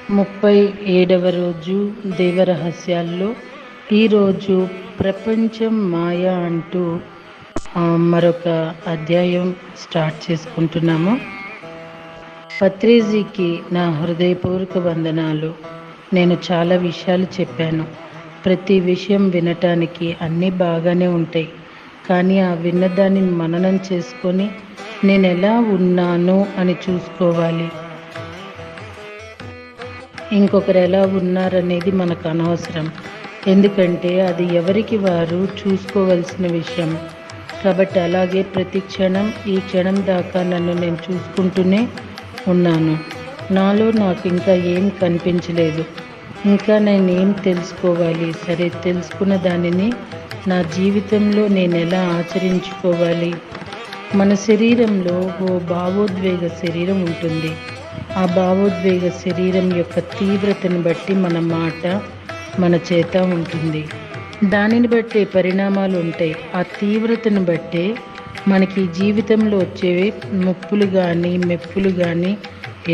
37వ రోజు దేవరహస్యాల్లో ఈరోజు ప్రపంచం మాయ అంటూ మరొక అధ్యాయం స్టార్ట్ చేసుకుంటున్నాము. పత్రిజీకి నా హృదయపూర్వక వందనాలు. నేను చాలా విషయాలు చెప్పాను. ప్రతి విషయం వినటానికి అన్నీ బాగానే ఉంటాయి, కానీ ఆ విన్నదాన్ని మననం చేసుకొని నేను ఎలా ఉన్నాను అని చూసుకోవాలి. ఇంకొకరు ఎలా ఉన్నారనేది మనకు అనవసరం, ఎందుకంటే అది ఎవరికి వారు చూసుకోవలసిన విషయం. కాబట్టి అలాగే ప్రతి క్షణం ఈ క్షణం దాకా నన్ను నేను చూసుకుంటూనే ఉన్నాను. నాలో నాకు ఇంకా ఏం కనిపించలేదు. ఇంకా నేను ఏం తెలుసుకోవాలి? సరే, తెలుసుకున్న దానిని నా జీవితంలో నేను ఎలా ఆచరించుకోవాలి? మన శరీరంలో ఓ భావోద్వేగ శరీరం ఉంటుంది. ఆ భావోద్వేగ శరీరం యొక్క తీవ్రతను బట్టి మన మాట మన చేత ఉంటుంది. దానిని బట్టే పరిణామాలు ఉంటాయి. ఆ తీవ్రతను బట్టే మనకి జీవితంలో వచ్చేవి ముప్పులు కానీ మెప్పులు కానీ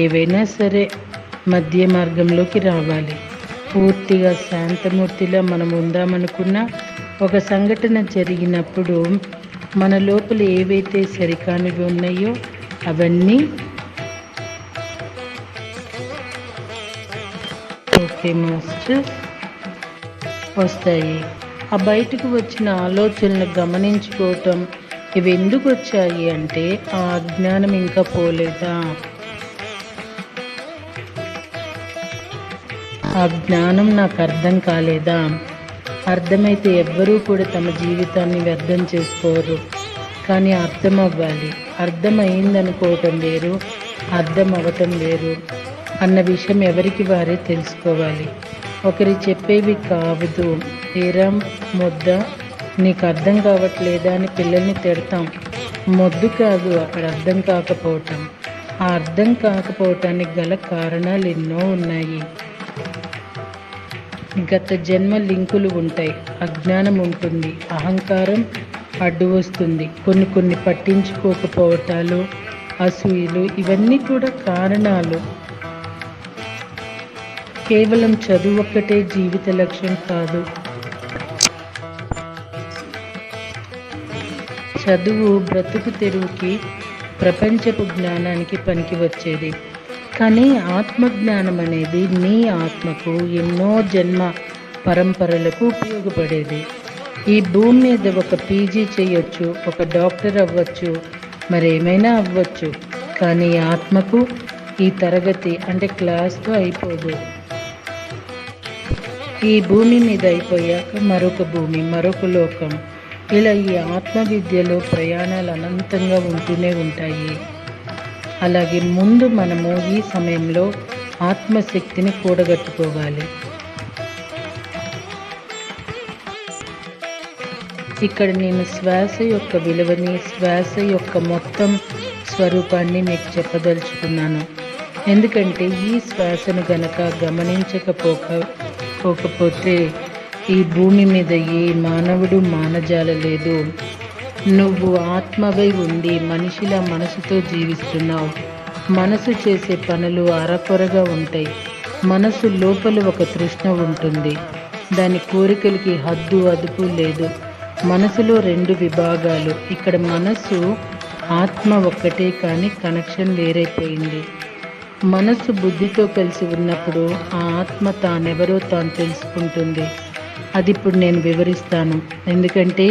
ఏవైనా సరే మధ్య మార్గంలోకి రావాలి. పూర్తిగా శాంతమూర్తిలా మనం ఉందామనుకున్న ఒక సంఘటన జరిగినప్పుడు మన లోపల ఏవైతే సరికానివి ఉన్నాయో అవన్నీ మాస్టర్ వస్తాయి. ఆ బయటకు వచ్చిన ఆలోచనలు గమనించుకోవటం, ఇవి ఎందుకు వచ్చాయి అంటే ఆ అజ్ఞానం ఇంకా పోలేదా? ఆ జ్ఞానం నాకు అర్థం కాలేదా? అర్థమైతే ఎవ్వరూ కూడా తమ జీవితాన్ని వ్యర్థం చేసుకోరు, కానీ అర్థం అవ్వాలి. అర్థమైందనుకోవటం వేరు, అర్థం అవ్వటం వేరు అన్న విషయం ఎవరికి వారే తెలుసుకోవాలి. ఒకరి చెప్పేవి కావదు. ఏరా మొద్ద, నీకు అర్థం కావట్లేదా అని పిల్లల్ని తిడతాం. మొద్దు కాదు అక్కడ అర్థం కాకపోవటం. ఆ అర్థం కాకపోవటానికి గల కారణాలు ఎన్నో ఉన్నాయి. గత జన్మ లింకులు ఉంటాయి, అజ్ఞానం ఉంటుంది, అహంకారం అడ్డు వస్తుంది, కొన్ని పట్టించుకోకపోవటాలు, అసూయలు, ఇవన్నీ కూడా కారణాలు. కేవలం చదువు ఒక్కటే జీవిత లక్ష్యం కాదు. చదువు బ్రతుకు తెరువుకి, ప్రపంచపు జ్ఞానానికి పనికి వచ్చేది. కానీ ఆత్మజ్ఞానం అనేది నీ ఆత్మకు ఎన్నో జన్మ పరంపరలకు ఉపయోగపడేది. ఈ భూమి మీద ఒక పీజీ చేయొచ్చు, ఒక డాక్టర్ అవ్వచ్చు, మరేమైనా అవ్వచ్చు, కానీ ఆత్మకు ఈ తరగతి అంటే క్లాస్తో అయిపోదు. ఈ భూమి మీద అయిపోయాక మరొక భూమి, మరొక లోకం, ఇలా ఈ ఆత్మవిద్యలో ప్రయాణాలు అనంతంగా ఉంటూనే ఉంటాయి. అలాగే ముందు మనము ఈ సమయంలో ఆత్మశక్తిని కూడగట్టుకోవాలి. ఇక్కడ నేను శ్వాస యొక్క విలువని, శ్వాస యొక్క మొత్తం స్వరూపాన్ని మీకు చెప్పదలుచుకున్నాను. ఎందుకంటే ఈ శ్వాసను గనక గమనించకపోతే ఈ భూమి మీద ఏ మానవుడు మానజాలలేదు. నువ్వు ఆత్మవై ఉండి మనిషిలా మనసుతో జీవిస్తున్నావు. మనసు చేసే పనులు అరకొరగా ఉంటాయి. మనసు లోపల ఒక తృష్ణ ఉంటుంది. దాని కోరికలకి హద్దు అదుపు లేదు. మనసులో 2 విభాగాలు. ఇక్కడ మనసు ఆత్మ ఒక్కటే, కానీ కనెక్షన్ వేరైపోయింది. మనసు బుద్ధితో కలిసి ఉన్నప్పుడు ఆ ఆత్మ తానెవరో తాను తెలుసుకుంటుంది. అది ఇప్పుడు నేను వివరిస్తాను, ఎందుకంటే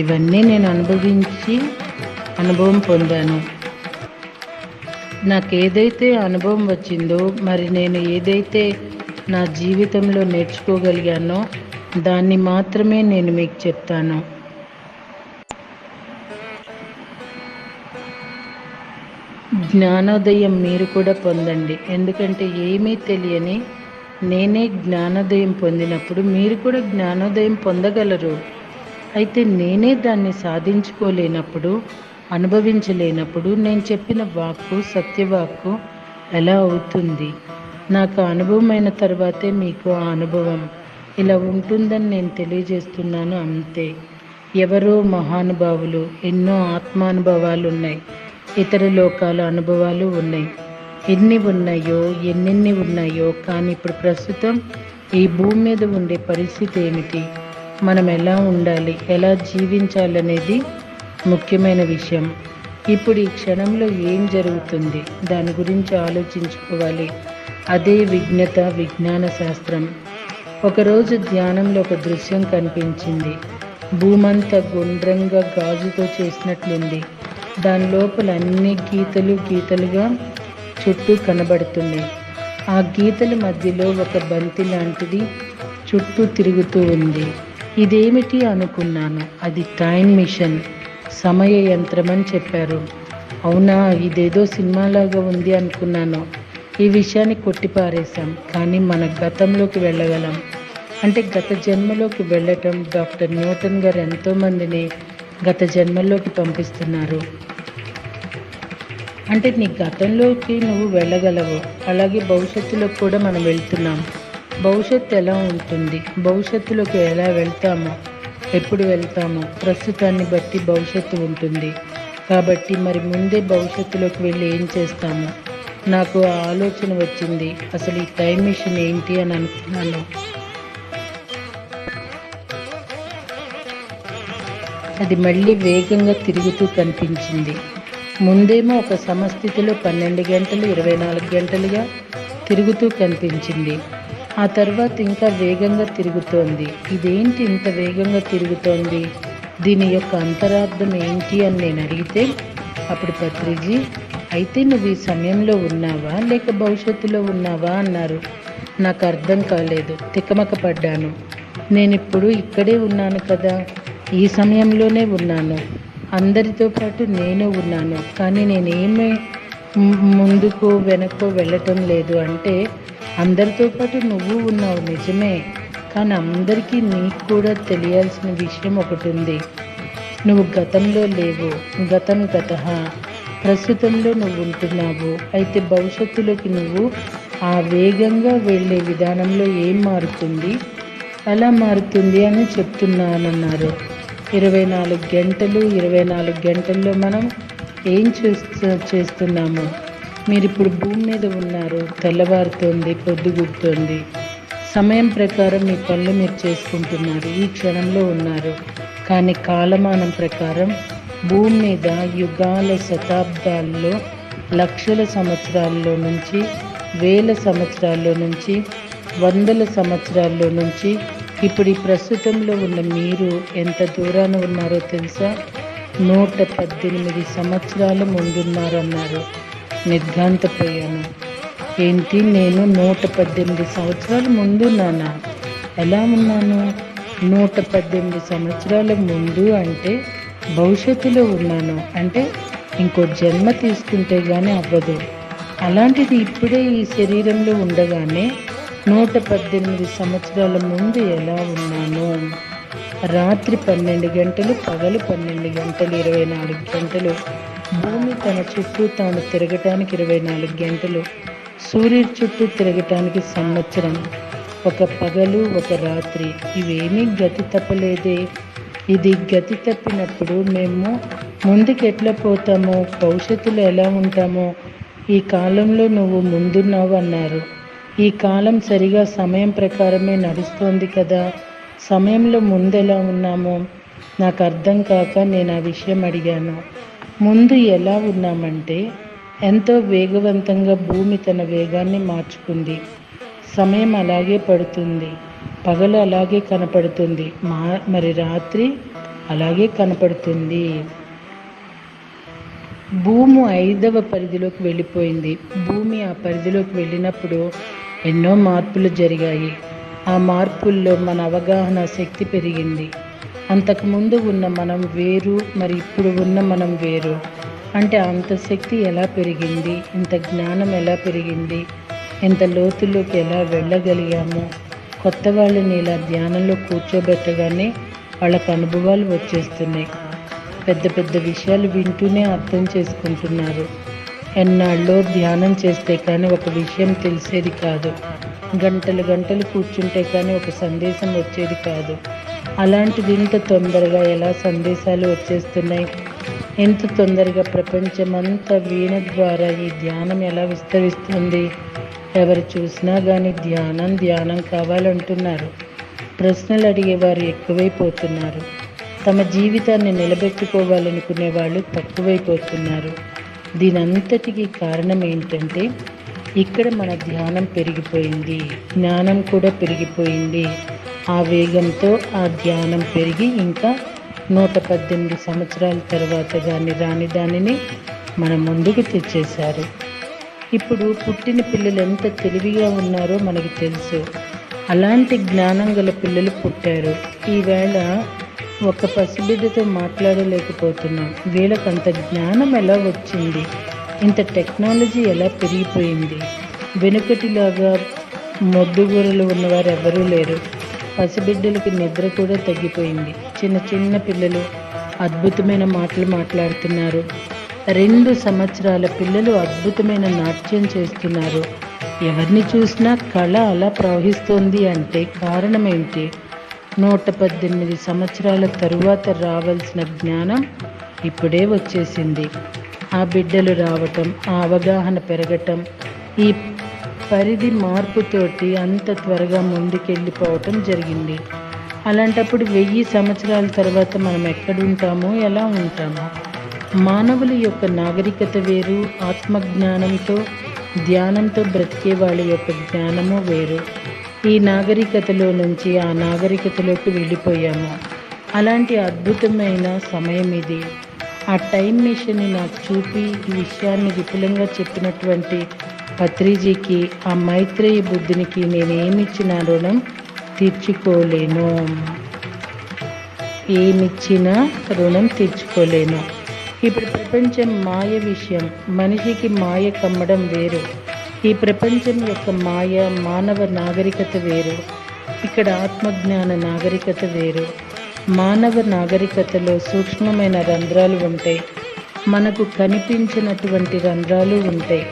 ఇవన్నీ నేను అనుభవం పొందాను. నాకు ఏదైతే అనుభవం వచ్చిందో, మరి నేను ఏదైతే నా జీవితంలో నేర్చుకోగలిగానో దాన్ని మాత్రమే నేను మీకు చెప్తాను. జ్ఞానోదయం మీరు కూడా పొందండి. ఎందుకంటే ఏమీ తెలియని నేనే జ్ఞానోదయం పొందినప్పుడు మీరు కూడా జ్ఞానోదయం పొందగలరు. అయితే నేనే దాన్ని సాధించుకోలేనప్పుడు, అనుభవించలేనప్పుడు నేను చెప్పిన వాక్కు సత్యవాక్కు ఎలా అవుతుంది? నాకు అనుభవమైన తర్వాతే మీకు ఆ అనుభవం ఇలా ఉంటుందని నేను తెలియజేస్తున్నాను, అంతే. ఎవరో మహానుభావులు, ఎన్నో ఆత్మానుభవాలు ఉన్నాయి, ఇతర లోకాల అనుభవాలు ఉన్నాయి. ఎన్ని ఉన్నాయో ఎన్నెన్ని ఉన్నాయో, కానీ ఇప్పుడు ప్రస్తుతం ఈ భూమి మీద ఉండే పరిస్థితి ఏమిటి, మనం ఎలా ఉండాలి, ఎలా జీవించాలనేది ముఖ్యమైన విషయం. ఇప్పుడు ఈ క్షణంలో ఏం జరుగుతుంది దాని గురించి ఆలోచించుకోవాలి. అదే విజ్ఞాన శాస్త్రం. ఒకరోజు ధ్యానంలో ఒక దృశ్యం కనిపించింది. భూమంతా గుండ్రంగా గాజుతో చేసినట్లుంది. దాని లోపల అన్ని గీతలుగా చుట్టూ కనబడుతున్నాయి. ఆ గీతల మధ్యలో ఒక బంతి లాంటిది చుట్టూ తిరుగుతూ ఉంది. ఇదేమిటి అనుకున్నాను. అది టైం మిషన్, సమయ యంత్రం అని చెప్పారు. అవునా, ఇదేదో సినిమాలాగా ఉంది అనుకున్నాను. ఈ విషయాన్ని కొట్టిపారేశాం. కానీ మన గతంలోకి వెళ్ళగలం. అంటే గత జన్మలోకి వెళ్ళటం. డాక్టర్ న్యూటన్ గారు ఎంతోమందిని గత జన్మల్లోకి పంపిస్తున్నారు. అంటే నీ గతంలోకి నువ్వు వెళ్ళగలవు. అలాగే భవిష్యత్తులో కూడా మనం వెళ్తున్నాం. భవిష్యత్తు ఎలా ఉంటుంది, భవిష్యత్తులోకి ఎలా వెళ్తామో, ఎప్పుడు వెళ్తామో ప్రస్తుతాన్ని బట్టి భవిష్యత్తు ఉంటుంది. కాబట్టి మరి ముందే భవిష్యత్తులోకి వెళ్ళి ఏం చేస్తాము. నాకు ఆ ఆలోచన వచ్చింది. అసలు ఈ టైం మిషన్ ఏంటి అని అనుకున్నాను. అది మళ్ళీ వేగంగా తిరుగుతూ కనిపించింది. ముందేమో ఒక సమస్థితిలో 12 గంటలు 24 గంటలుగా తిరుగుతూ కనిపించింది. ఆ తర్వాత ఇంకా వేగంగా తిరుగుతోంది. ఇదేంటి ఇంత వేగంగా తిరుగుతోంది, దీని యొక్క అంతరార్థం ఏంటి అని నేను అడిగితే, అప్పుడు పత్రిజీ, అయితే నువ్వు ఈ సమయంలో ఉన్నావా లేక భవిష్యత్తులో ఉన్నావా అన్నారు. నాకు అర్థం కాలేదు. తికమక పడ్డాను. నేనిప్పుడు ఇక్కడే ఉన్నాను కదా, ఈ సమయంలోనే ఉన్నాను. అందరితో పాటు నేను ఉన్నాను. కానీ నేనేమీ ముందుకు వెనక్కు వెళ్ళటం లేదు. అంటే అందరితో పాటు నువ్వు ఉన్నావు నిజమే, కానీ అందరికీ నీకు కూడా తెలియాల్సిన విషయం ఒకటి ఉంది. నువ్వు గతంలో లేవు. గతం గతః, ప్రస్తుతంలో నువ్వు ఉంటున్నావు. అయితే భవిష్యత్తులోకి నువ్వు ఆ వేగంగా వెళ్ళే విధానంలో ఏం మారుతుంది, ఎలా మారుతుంది అని చెప్తున్నానన్నారు. 24 గంటల్లో మనం ఏం చేస్తున్నాము. మీరు ఇప్పుడు భూమి మీద ఉన్నారు. తెల్లవారుతోంది, పొద్దుగుడుతోంది. సమయం ప్రకారం మీ పనులు మీరు చేసుకుంటున్నారు. ఈ క్షణంలో ఉన్నారు. కానీ కాలమానం ప్రకారం భూమి మీద యుగాల, శతాబ్దాల్లో, లక్షల సంవత్సరాల్లో నుంచి, వేల సంవత్సరాల్లో నుంచి, వందల సంవత్సరాల్లో నుంచి ఇప్పుడు ఈ ప్రస్తుతంలో ఉన్న మీరు ఎంత దూరాన ఉన్నారో తెలుసా? 118 సంవత్సరాల ముందున్నారన్నారు. నిర్ఘాంతపోయాను. ఏంటి, నేను 118 సంవత్సరాల ముందున్నానా? ఎలా ఉన్నాను? 118 సంవత్సరాల ముందు అంటే భవిష్యత్తులో ఉన్నాను. అంటే ఇంకో జన్మ తీసుకుంటే కానీ అవ్వదు. అలాంటిది ఇప్పుడే ఈ శరీరంలో ఉండగానే 118 సంవత్సరాల ముందు ఎలా ఉన్నాను? రాత్రి 12 గంటలు, పగలు 12 గంటలు, 24 గంటలు. భూమి తన చుట్టూ తాను తిరగటానికి 24 గంటలు, సూర్యుడి చుట్టూ తిరగటానికి సంవత్సరం. ఒక పగలు, ఒక రాత్రి. ఇవేమీ గతి తప్పలేదే. ఇది గతి తప్పినప్పుడు మేము ముందుకు ఎట్లా పోతామో, భవిష్యత్తులో ఎలా ఉంటామో. ఈ కాలంలో నువ్వు ముందున్నావు అన్నారు. ఈ కాలం సరిగా సమయం ప్రకారమే నడుస్తోంది కదా. సమయంలో ముందెలా ఉన్నామో నాకు అర్థం కాక నేను ఆ విషయం అడిగాను. ముందు ఎలా ఉన్నామంటే, ఎంతో వేగవంతంగా భూమి తన వేగాన్ని మార్చుకుంది. సమయం అలాగే పడుతుంది. పగలు అలాగే కనపడుతుంది. మరి రాత్రి అలాగే కనపడుతుంది. భూమి 5వ పరిధిలోకి వెళ్ళిపోయింది. భూమి ఆ పరిధిలోకి వెళ్ళినప్పుడు ఎన్నో మార్పులు జరిగాయి. ఆ మార్పుల్లో మన అవగాహన శక్తి పెరిగింది. అంతకుముందు ఉన్న మనం వేరు, మరి ఇప్పుడు ఉన్న మనం వేరు. అంటే అంత శక్తి ఎలా పెరిగింది, ఇంత జ్ఞానం ఎలా పెరిగింది, ఇంత లోతుల్లోకి ఎలా వెళ్ళగలిగాము. కొత్త వాళ్ళని ఇలా ధ్యానంలో కూర్చోబెట్టగానే వాళ్ళకు అనుభవాలు వచ్చేస్తున్నాయి. పెద్ద పెద్ద విషయాలు వింటూనే అర్థం చేసుకుంటున్నారు. ఎన్నాళ్ళో ధ్యానం చేస్తే కానీ ఒక విషయం తెలిసేది కాదు. గంటలు కూర్చుంటే కానీ ఒక సందేశం వచ్చేది కాదు. అలాంటిది ఇంత తొందరగా ఎలా సందేశాలు వచ్చేస్తున్నాయి. ఎంత తొందరగా ప్రపంచమంతా వీణ ద్వారా ఈ ధ్యానం ఎలా విస్తరిస్తుంది. ఎవరు చూసినా కానీ ధ్యానం ధ్యానం కావాలంటున్నారు. ప్రశ్నలు అడిగేవారు ఎక్కువైపోతున్నారు. తమ జీవితాన్ని నిలబెట్టుకోవాలనుకునే వాళ్ళు తక్కువైపోతున్నారు. దీనంతటికీ కారణం ఏంటంటే ఇక్కడ మన ధ్యానం పెరిగిపోయింది, జ్ఞానం కూడా పెరిగిపోయింది. ఆ వేగంతో ఆ ధ్యానం పెరిగి ఇంకా 118 సంవత్సరాల తర్వాత కానీ రాని దానిని మన ముందుకు తెచ్చేశారు. ఇప్పుడు పుట్టిన పిల్లలు ఎంత తెలివిగా ఉన్నారో మనకు తెలుసు. అలాంటి జ్ఞానం గల పిల్లలు పుట్టారు. ఈవేళ ఒక పసిబిడ్డతో మాట్లాడలేకపోతున్నాం. వీళ్ళకంత జ్ఞానం ఎలా వచ్చింది? ఇంత టెక్నాలజీ ఎలా పెరిగిపోయింది? వెనుకటిలాగా మొద్దుగూరలు ఉన్నవారు ఎవరూ లేరు. పసిబిడ్డలకి నిద్ర కూడా తగ్గిపోయింది. చిన్న చిన్న పిల్లలు అద్భుతమైన మాటలు మాట్లాడుతున్నారు. 2 సంవత్సరాల పిల్లలు అద్భుతమైన నాట్యం చేస్తున్నారు. ఎవరిని చూసినా కళ అలా ప్రవహిస్తోంది అంటే కారణం ఏంటి? 118 సంవత్సరాల తరువాత రావాల్సిన జ్ఞానం ఇప్పుడే వచ్చేసింది. ఆ బిడ్డలు రావటం, ఆ అవగాహన పెరగటం, ఈ పరిధి మార్పుతోటి అంత త్వరగా ముందుకెళ్ళిపోవటం జరిగింది. అలాంటప్పుడు 1000 సంవత్సరాల తర్వాత మనం ఎక్కడుంటామో, ఎలా ఉంటామో? మానవుల యొక్క నాగరికత వేరు. ఆత్మజ్ఞానంతో ధ్యానంతో బ్రతికే వాళ్ళ యొక్క జ్ఞానము వేరు. ఈ నాగరికతలో నుంచి ఆ నాగరికతలోకి వెళ్ళిపోయాము. అలాంటి అద్భుతమైన సమయం ఇది. ఆ టైం మిషన్ని నాకు చూపి ఈ విషయాన్ని విపులంగా చెప్పినటువంటి పత్రిజీకి, ఆ మైత్రేయ బుద్ధునికి నేనేమిచ్చిన రుణం తీర్చుకోలేను. ఏమిచ్చిన రుణం తీర్చుకోలేను. ఇప్పుడు ప్రపంచం మాయ విషయం. మనిషికి మాయ కమ్మడం వేరు. ఈ ప్రపంచం యొక్క మాయ మానవ నాగరికత వేరు. ఇక్కడ ఆత్మజ్ఞాన నాగరికత వేరు. మానవ నాగరికతలో సూక్ష్మమైన రంధ్రాలు ఉంటాయి. మనకు కనిపించినటువంటి రంధ్రాలు ఉంటాయి.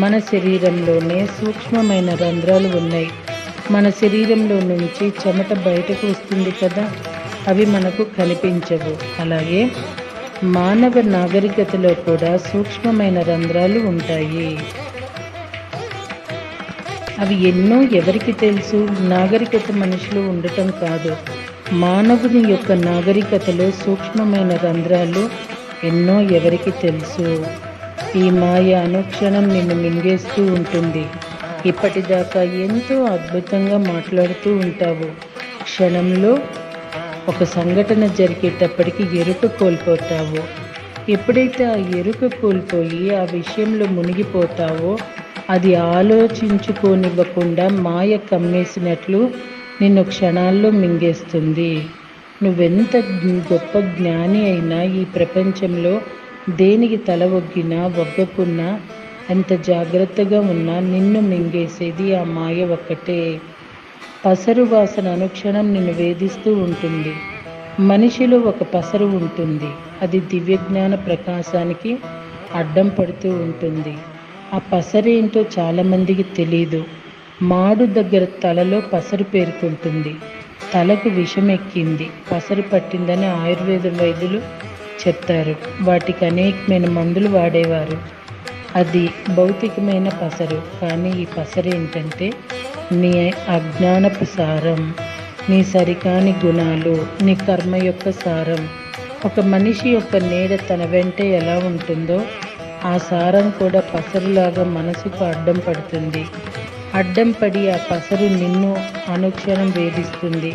మన శరీరంలోనే సూక్ష్మమైన రంధ్రాలు ఉన్నాయి. మన శరీరంలో నుంచి చెమట బయటకు వస్తుంది కదా, అవి మనకు కనిపించవు. అలాగే మానవ నాగరికతలో కూడా సూక్ష్మమైన రంధ్రాలు ఉంటాయి. అవి ఎన్నో ఎవరికి తెలుసు? నాగరికత మనిషిలో ఉండటం కాదు, మానవుని యొక్క నాగరికతలో సూక్ష్మమైన రంధ్రాలు ఎన్నో ఎవరికి తెలుసు. ఈ మాయ అనుక్షణం నిన్ను మింగేస్తూ ఉంటుంది. ఇప్పటిదాకా ఎంతో అద్భుతంగా మాట్లాడుతూ ఉంటావు. క్షణంలో ఒక సంఘటన జరిగేటప్పటికి ఎరుక కోల్పోతావు. ఎప్పుడైతే ఆ ఎరుక కోల్పోయి ఆ విషయంలో మునిగిపోతావో, అది ఆలోచించుకోనివ్వకుండా మాయ కమ్మేసినట్లు నిన్ను క్షణాల్లో మింగేస్తుంది. నువ్వెంత గొప్ప జ్ఞాని అయినా ఈ ప్రపంచంలో దేనికి తల ఒగ్గకున్నా, ఎంత జాగ్రత్తగా ఉన్నా నిన్ను మింగేసేది ఆ మాయ ఒక్కటే. పసరు వాసన అనుక్షణం నిన్ను వేధిస్తూ ఉంటుంది. మనిషిలో ఒక పసరు ఉంటుంది. అది దివ్యజ్ఞాన ప్రకాశానికి అడ్డం పడుతూ ఉంటుంది. ఆ పసరేంటో చాలామందికి తెలీదు. మాడు దగ్గర తలలో పసరు పేరుకుంటుంది. తలకు విషం ఎక్కింది, పసరు పట్టిందని ఆయుర్వేద వైద్యులు చెప్తారు. వాటికి అనేకమైన మందులు వాడేవారు. అది భౌతికమైన పసరు. కానీ ఈ పసరు ఏంటంటే నీ అజ్ఞానపు సారం, నీ సరికాని గుణాలు, నీ కర్మ యొక్క సారం. ఒక మనిషి యొక్క నీడ తన వెంటే ఎలా ఉంటుందో ఆ సారం కూడా పసరులాగా మనసుకు అడ్డం పడుతుంది. అడ్డం పడి ఆ పసరు నిన్ను అనుక్షణం వేధిస్తుంది.